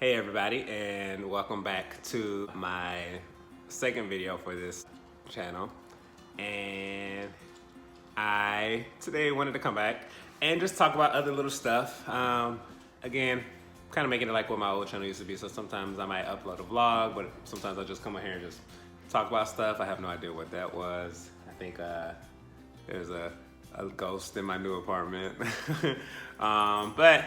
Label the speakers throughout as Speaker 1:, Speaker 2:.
Speaker 1: Hey everybody, and welcome back to my second video for this channel. And I today wanted to come back and just talk about other little stuff. Again, kind of making it like what my old channel used to be. So sometimes I might upload a vlog, but sometimes I'll just come on here and just talk about stuff. I have no idea what that was. I think there's a ghost in my new apartment. But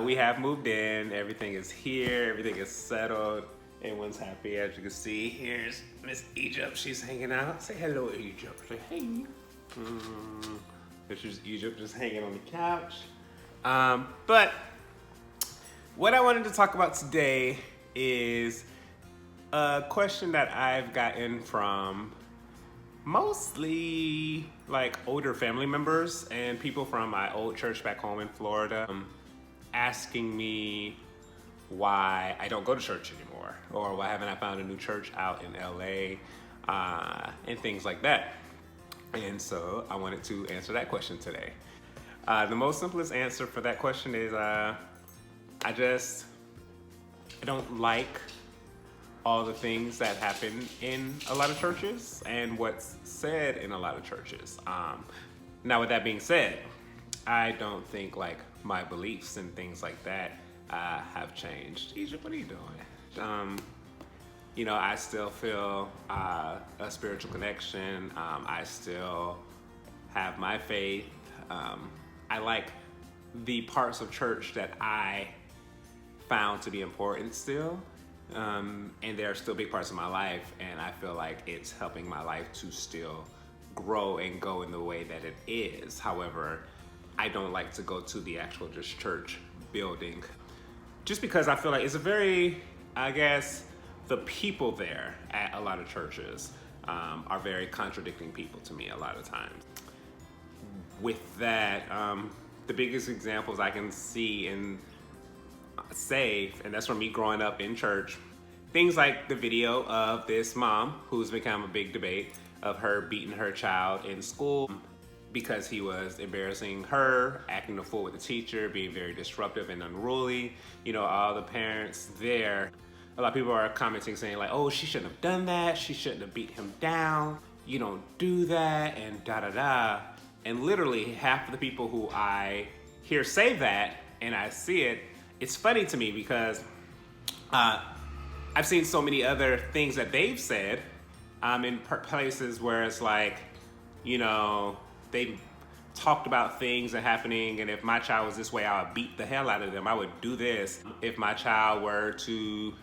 Speaker 1: we have moved in, everything is here, everything is settled, everyone's happy. As you can see, here's Miss Egypt, she's hanging out. Say hello, Egypt. Say hey. This is Egypt just hanging on the couch. But what I wanted to talk about today is a question that I've gotten from mostly like older family members and people from my old church back home in Florida. Asking me why I don't go to church anymore, or why haven't I found a new church out in LA, and things like that. And so I wanted to answer that question today. The most simplest answer for that question is I don't like all the things that happen in a lot of churches and what's said in a lot of churches. Now with that being said, I don't think like my beliefs and things like that have changed. Egypt, what are you doing? I still feel a spiritual connection. I still have my faith. I like the parts of church that I found to be important still. And there are still big parts of my life, and I feel like it's helping my life to still grow and go in the way that it is. However, I don't like to go to the actual just church building just because I feel like it's a very, the people there at a lot of churches are very contradicting people to me a lot of times. With that, the biggest examples I can see and say, and that's from me growing up in church, things like the video of this mom who's become a big debate of her beating her child in school because he was embarrassing her, acting a fool with the teacher, being very disruptive and unruly. All the parents there, a lot of people are commenting saying like, oh, she shouldn't have done that. She shouldn't have beat him down. You don't do that, and da-da-da. And literally half of the people who I hear say that and I see it, it's funny to me because I've seen so many other things that they've said in places where it's like, they've talked about things that are happening, and if my child was this way, I would beat the hell out of them. I would do this. If my child were to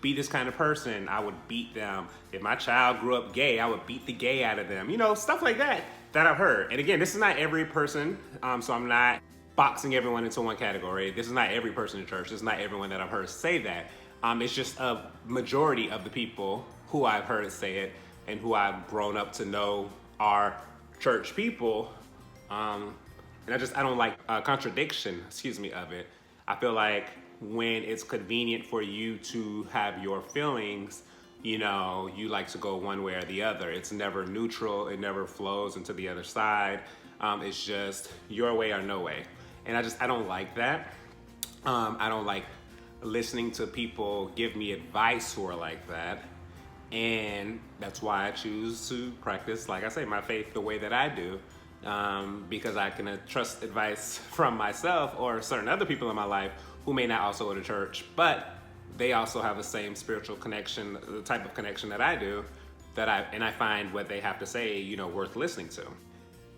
Speaker 1: be this kind of person, I would beat them. If my child grew up gay, I would beat the gay out of them. Stuff like that I've heard. And again, this is not every person, so I'm not boxing everyone into one category. This is not every person in church. This is not everyone that I've heard say that. It's just a majority of the people who I've heard say it and who I've grown up to know are church people, and I don't like contradiction, of it. I feel like when it's convenient for you to have your feelings, you like to go one way or the other. It's never neutral. It never flows into the other side. It's just your way or no way. And I don't like that. I don't like listening to people give me advice who are like that. And that's why I choose to practice, like I say, my faith the way that I do, because I can trust advice from myself or certain other people in my life who may not also go to church, but they also have the same spiritual connection, the type of connection that I do, and I find what they have to say, worth listening to.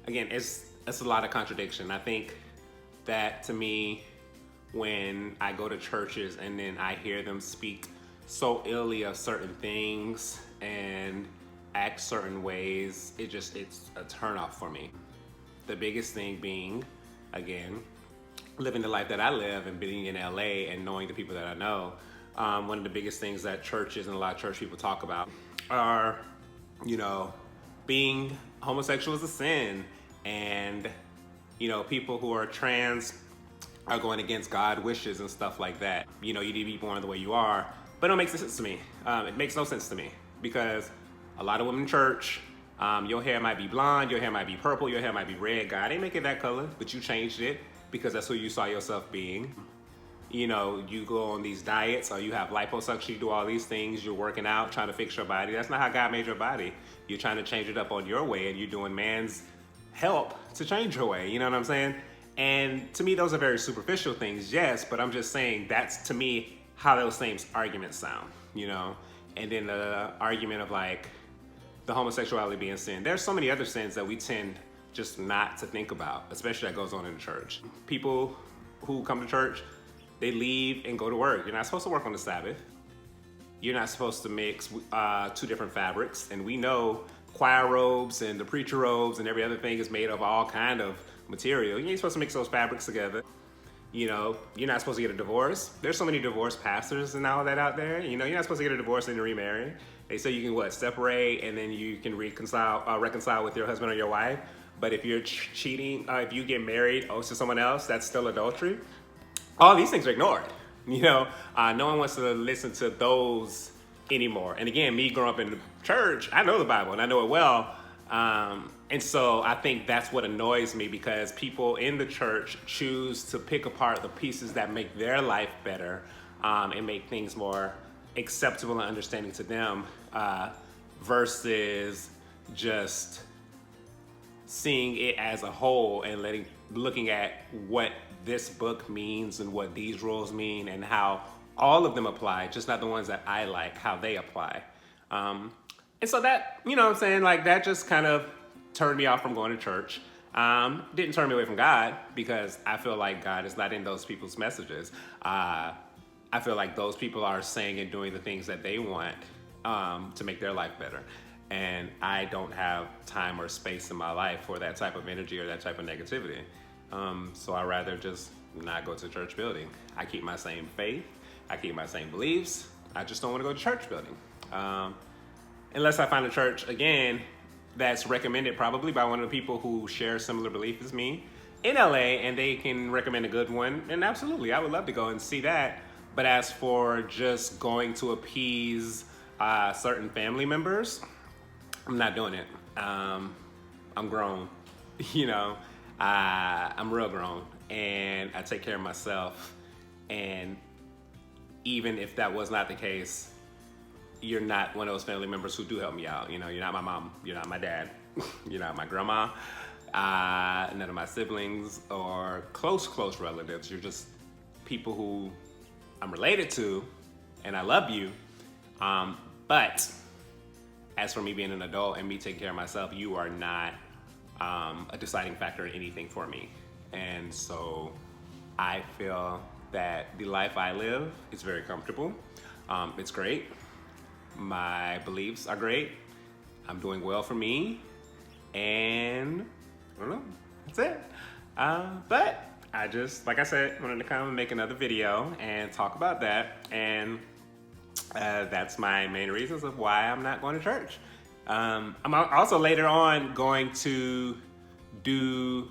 Speaker 1: Again, it's a lot of contradiction. I think that to me, when I go to churches and then I hear them speak so illy of certain things and act certain ways, it's a turnoff for me. The biggest thing being, again, living the life that I live and being in LA and knowing the people that I know. One of the biggest things that churches and a lot of church people talk about are, being homosexual is a sin, and, people who are trans are going against God's wishes and stuff like that. You need to be born the way you are. But it don't make sense to me. It makes no sense to me because a lot of women in church, your hair might be blonde, your hair might be purple, your hair might be red. God ain't make it that color, but you changed it because that's who you saw yourself being. you know, you go on these diets or you have liposuction, you do all these things, you're working out, trying to fix your body. That's not how God made your body. You're trying to change it up on your way, and you're doing man's help to change your way. You know what I'm saying? And to me, those are very superficial things, yes, but I'm just saying that's, to me, how those same arguments sound, you know? And then the argument of like the homosexuality being sin. There's so many other sins that we tend just not to think about, especially that goes on in the church. People who come to church, they leave and go to work. You're not supposed to work on the Sabbath. You're not supposed to mix two different fabrics. And we know choir robes and the preacher robes and every other thing is made of all kind of material. You ain't supposed to mix those fabrics together. You know, you're not supposed to get a divorce. There's so many divorced pastors and all that out there. You know, you're not supposed to get a divorce and then remarry. They say you can separate and then you can reconcile with your husband or your wife. But if you're cheating, if you get married to someone else, that's still adultery. All these things are ignored. You know, no one wants to listen to those anymore. And again, me growing up in the church, I know the Bible and I know it well. And so I think that's what annoys me, because people in the church choose to pick apart the pieces that make their life better and make things more acceptable and understanding to them versus just seeing it as a whole and looking at what this book means and what these rules mean and how all of them apply, just not the ones that I like, how they apply. And so that, you know what I'm saying, like that just kind of turned me off from going to church. Didn't turn me away from God, because I feel like God is not in those people's messages. I feel like those people are saying and doing the things that they want to make their life better. And I don't have time or space in my life for that type of energy or that type of negativity. So I'd rather just not go to a church building. I keep my same faith. I keep my same beliefs. I just don't want to go to church building. Unless I find a church, again, that's recommended probably by one of the people who share similar beliefs as me in LA, and they can recommend a good one. And absolutely, I would love to go and see that. But as for just going to appease certain family members, I'm not doing it. I'm grown, you know, I'm real grown, and I take care of myself. And even if that was not the case, you're not one of those family members who do help me out. You know, you're not my mom, you're not my dad, you're not my grandma, none of my siblings or close relatives. You're just people who I'm related to, and I love you. But as for me being an adult and me taking care of myself, you are not a deciding factor in anything for me. And so I feel that the life I live is very comfortable. It's great. My beliefs are great. I'm doing well for me. And I don't know, that's it. But I just, like I said, wanted to come and make another video and talk about that. And that's my main reasons of why I'm not going to church. I'm also later on going to do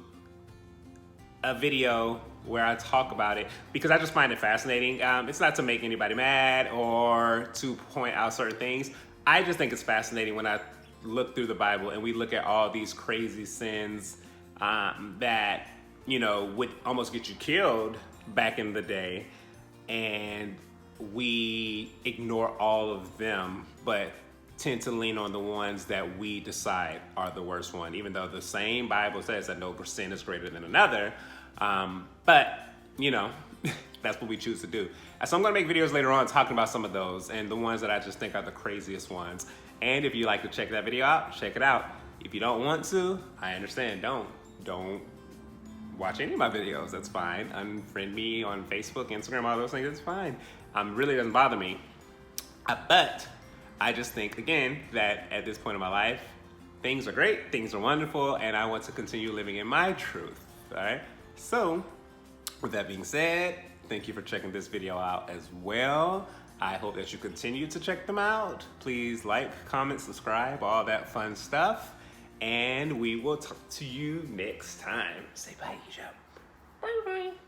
Speaker 1: a video where I talk about it, because I just find it fascinating. It's not to make anybody mad or to point out certain things. I just think it's fascinating when I look through the Bible and we look at all these crazy sins that, you know, would almost get you killed back in the day, and we ignore all of them, but tend to lean on the ones that we decide are the worst one, even though the same Bible says that no sin is greater than another. But, you know, that's what we choose to do. So I'm gonna make videos later on talking about some of those and the ones that I just think are the craziest ones. And if you like to check that video out, check it out. If you don't want to, I understand, don't watch any of my videos, that's fine. Unfriend me on Facebook, Instagram, all those things, it's fine. Really doesn't bother me. But I just think, again, that at this point in my life, things are great, things are wonderful, and I want to continue living in my truth, all right? So, with that being said, thank you for checking this video out as well. I hope that you continue to check them out. Please like, comment, subscribe, all that fun stuff. And we will talk to you next time. Say bye, Joe. Bye-bye.